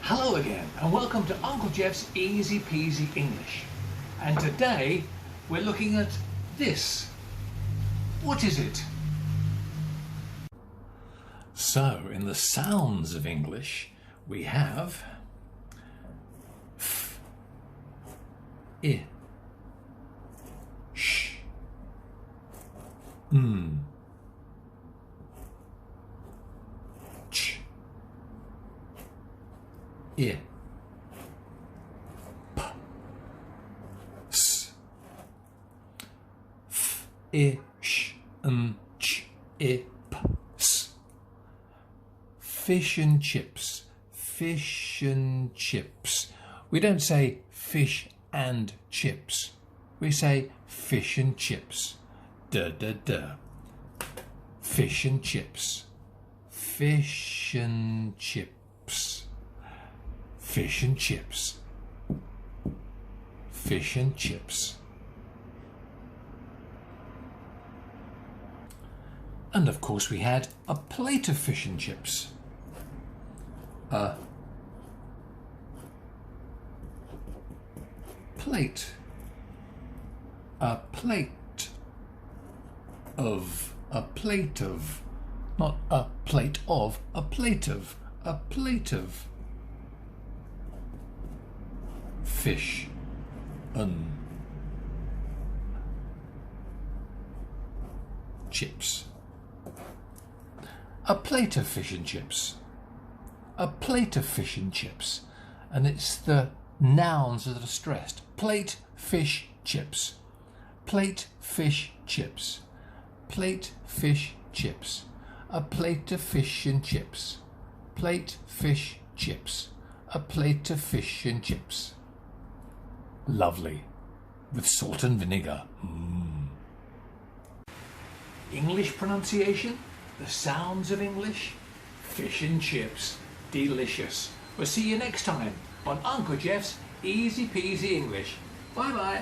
Hello again and welcome to Uncle Geoff's Easy-Peasy English. And today we're looking at this. What is it? So in the sounds of English we have f, I, sh, ch, I, p, s, f, I, sh, ch, I, p, s. Fish and chips, fish and chips. We don't say fish and chips. We say fish and chips. Duh, duh, duh. Fish and chips. Fish and chips. Fish and chips. Fish and chips. And of course we had a plate of fish and chips. A plate of, not a plate of, a plate of fish and chips. A plate of fish and chips. A plate of fish and chips. And it's the nouns that are stressed. Plate, fish, chips. Plate, fish, chips. Plate, fish, chips. A plate of fish and chips. Plate, fish, chips. A plate of fish and chips. Lovely. With salt and vinegar. English pronunciation, the sounds of English, fish and chips, delicious. We'll see you next time on Uncle Geoff's Easy-Peasy English. Bye bye.